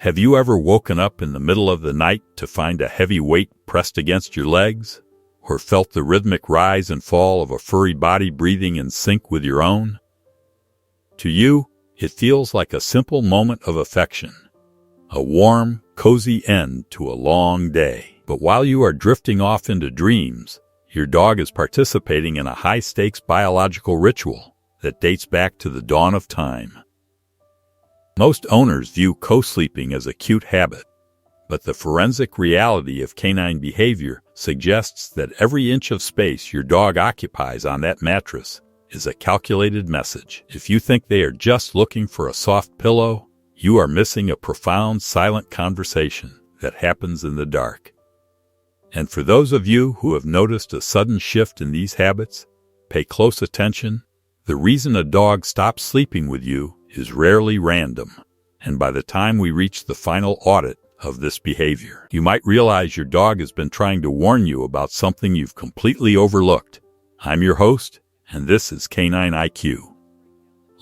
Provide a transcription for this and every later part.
Have you ever woken up in the middle of the night to find a heavy weight pressed against your legs? Or felt the rhythmic rise and fall of a furry body breathing in sync with your own? To you, it feels like a simple moment of affection, a warm, cozy end to a long day. But while you are drifting off into dreams, your dog is participating in a high-stakes biological ritual that dates back to the dawn of time. Most owners view co-sleeping as a cute habit, but the forensic reality of canine behavior suggests that every inch of space your dog occupies on that mattress is a calculated message. If you think they are just looking for a soft pillow, you are missing a profound silent conversation that happens in the dark. And for those of you who have noticed a sudden shift in these habits, pay close attention. The reason a dog stops sleeping with you is rarely random, and by the time we reach the final audit of this behavior, you might realize your dog has been trying to warn you about something you've completely overlooked. I'm your host, and this is Canine IQ.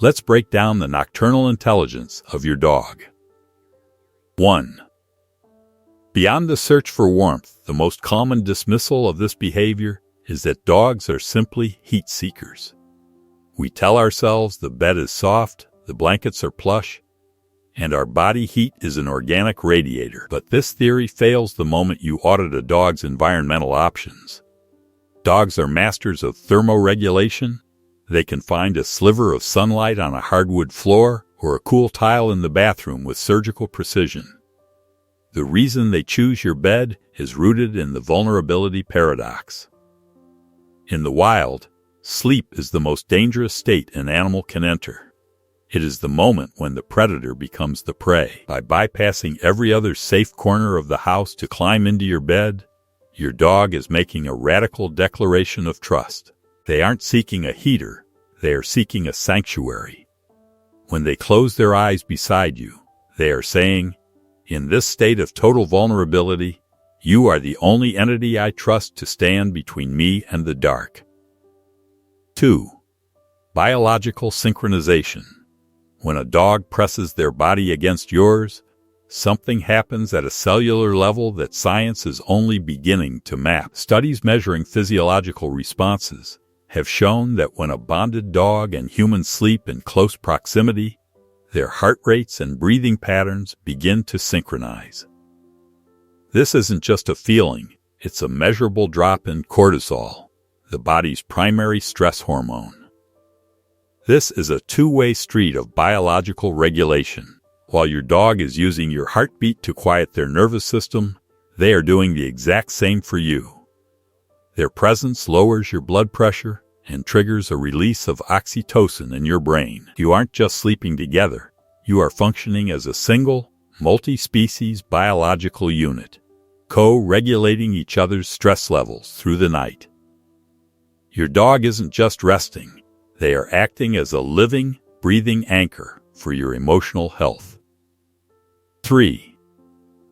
Let's break down the nocturnal intelligence of your dog. 1. Beyond the search for warmth, the most common dismissal of this behavior is that dogs are simply heat seekers. We tell ourselves the bed is soft, the blankets are plush, and our body heat is an organic radiator. But this theory fails the moment you audit a dog's environmental options. Dogs are masters of thermoregulation. They can find a sliver of sunlight on a hardwood floor or a cool tile in the bathroom with surgical precision. The reason they choose your bed is rooted in the vulnerability paradox. In the wild, sleep is the most dangerous state an animal can enter. It is the moment when the predator becomes the prey. By bypassing every other safe corner of the house to climb into your bed, your dog is making a radical declaration of trust. They aren't seeking a heater, they are seeking a sanctuary. When they close their eyes beside you, they are saying, "In this state of total vulnerability, you are the only entity I trust to stand between me and the dark." 2. Biological synchronization. When a dog presses their body against yours, something happens at a cellular level that science is only beginning to map. Studies measuring physiological responses have shown that when a bonded dog and humans sleep in close proximity, their heart rates and breathing patterns begin to synchronize. This isn't just a feeling, it's a measurable drop in cortisol, the body's primary stress hormone. This is a two-way street of biological regulation. While your dog is using your heartbeat to quiet their nervous system, they are doing the exact same for you. Their presence lowers your blood pressure and triggers a release of oxytocin in your brain. You aren't just sleeping together, you are functioning as a single, multi-species biological unit, co-regulating each other's stress levels through the night. Your dog isn't just resting. They are acting as a living, breathing anchor for your emotional health. 3.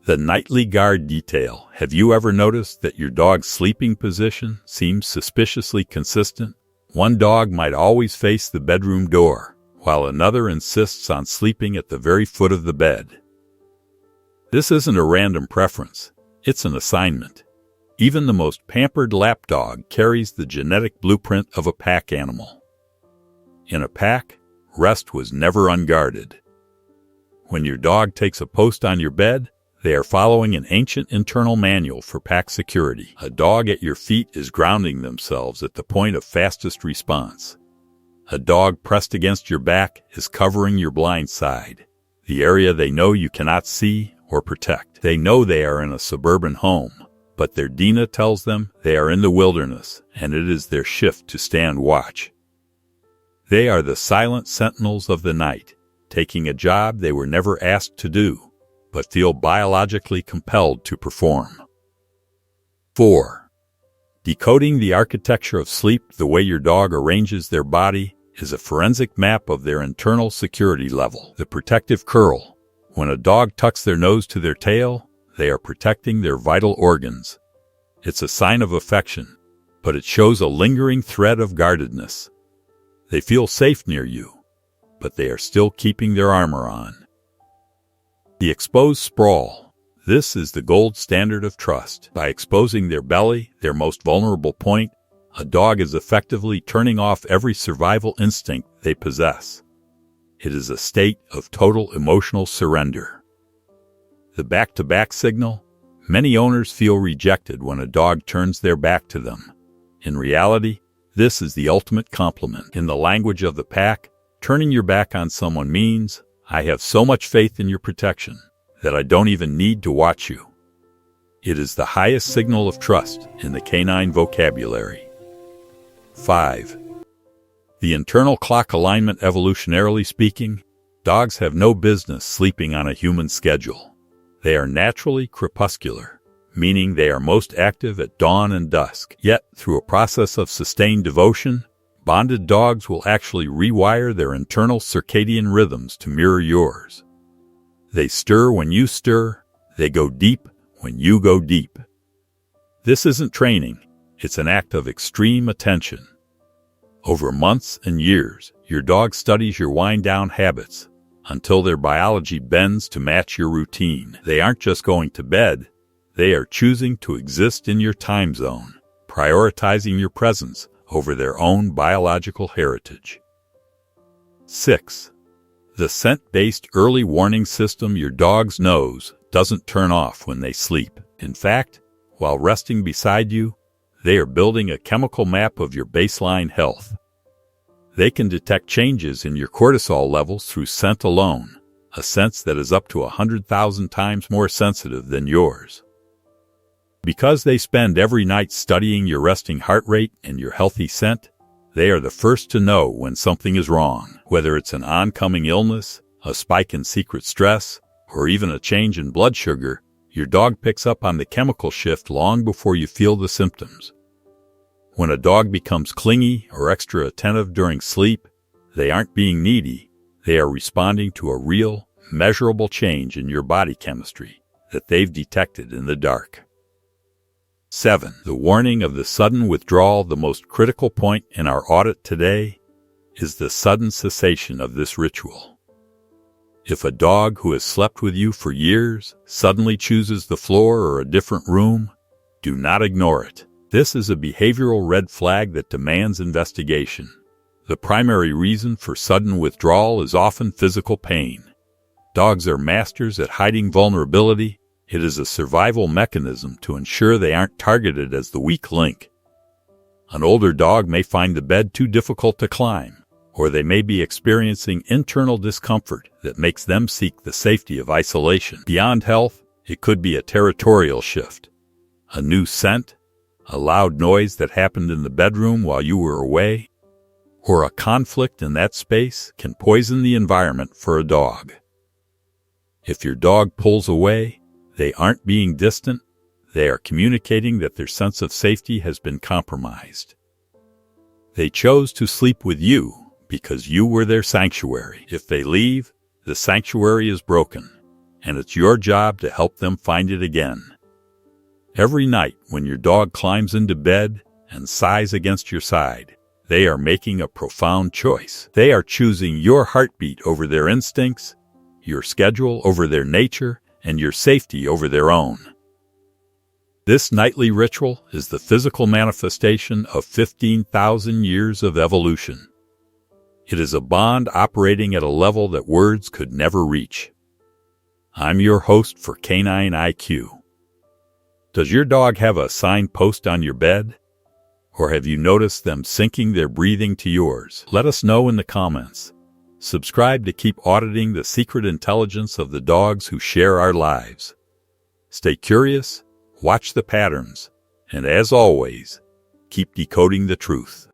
The nightly guard detail. Have you ever noticed that your dog's sleeping position seems suspiciously consistent? One dog might always face the bedroom door, while another insists on sleeping at the very foot of the bed. This isn't a random preference, it's an assignment. Even the most pampered lapdog carries the genetic blueprint of a pack animal. In a pack, rest was never unguarded. When your dog takes a post on your bed, they are following an ancient internal manual for pack security. A dog at your feet is grounding themselves at the point of fastest response. A dog pressed against your back is covering your blind side, the area they know you cannot see or protect. They know they are in a suburban home, but their Dina tells them they are in the wilderness, and it is their shift to stand watch. They are the silent sentinels of the night, taking a job they were never asked to do, but feel biologically compelled to perform. 4. Decoding the architecture of sleep. The way your dog arranges their body is a forensic map of their internal security level. The protective curl. When a dog tucks their nose to their tail, they are protecting their vital organs. It's a sign of affection, but it shows a lingering thread of guardedness. They feel safe near you, but they are still keeping their armor on. The exposed sprawl. This is the gold standard of trust. By exposing their belly, their most vulnerable point, a dog is effectively turning off every survival instinct they possess. It is a state of total emotional surrender. The back-to-back signal. Many owners feel rejected when a dog turns their back to them. In reality, this is the ultimate compliment. In the language of the pack, turning your back on someone means, I have so much faith in your protection that I don't even need to watch you. It is the highest signal of trust in the canine vocabulary. 5. The internal clock alignment. Evolutionarily speaking, dogs have no business sleeping on a human schedule. They are naturally crepuscular, meaning they are most active at dawn and dusk. Yet, through a process of sustained devotion, bonded dogs will actually rewire their internal circadian rhythms to mirror yours. They stir when you stir. They go deep when you go deep. This isn't training. It's an act of extreme attention. Over months and years, your dog studies your wind-down habits until their biology bends to match your routine. They aren't just going to bed. They are choosing to exist in your time zone, prioritizing your presence over their own biological heritage. 6. The scent-based early warning system. Your dog's nose doesn't turn off when they sleep. In fact, while resting beside you, they are building a chemical map of your baseline health. They can detect changes in your cortisol levels through scent alone, a sense that is up to 100,000 times more sensitive than yours. Because they spend every night studying your resting heart rate and your healthy scent, they are the first to know when something is wrong. Whether it's an oncoming illness, a spike in secret stress, or even a change in blood sugar, your dog picks up on the chemical shift long before you feel the symptoms. When a dog becomes clingy or extra attentive during sleep, they aren't being needy. They are responding to a real, measurable change in your body chemistry that they've detected in the dark. 7. The warning of the sudden withdrawal. The most critical point in our audit today is the sudden cessation of this ritual. If a dog who has slept with you for years suddenly chooses the floor or a different room, do not ignore it. This is a behavioral red flag that demands investigation. The primary reason for sudden withdrawal is often physical pain. Dogs are masters at hiding vulnerability. It is a survival mechanism to ensure they aren't targeted as the weak link. An older dog may find the bed too difficult to climb, or they may be experiencing internal discomfort that makes them seek the safety of isolation. Beyond health, it could be a territorial shift, a new scent, a loud noise that happened in the bedroom while you were away, or a conflict in that space can poison the environment for a dog. If your dog pulls away, they aren't being distant. They are communicating that their sense of safety has been compromised. They chose to sleep with you because you were their sanctuary. If they leave, the sanctuary is broken, and it's your job to help them find it again. Every night when your dog climbs into bed and sighs against your side, they are making a profound choice. They are choosing your heartbeat over their instincts, your schedule over their nature, and your safety over their own. This nightly ritual is the physical manifestation of 15,000 years of evolution. It is a bond operating at a level that words could never reach. I'm your host for Canine IQ. Does your dog have a signpost on your bed? Or have you noticed them syncing their breathing to yours? Let us know in the comments. Subscribe to keep auditing the secret intelligence of the dogs who share our lives. Stay curious, watch the patterns, and as always, keep decoding the truth.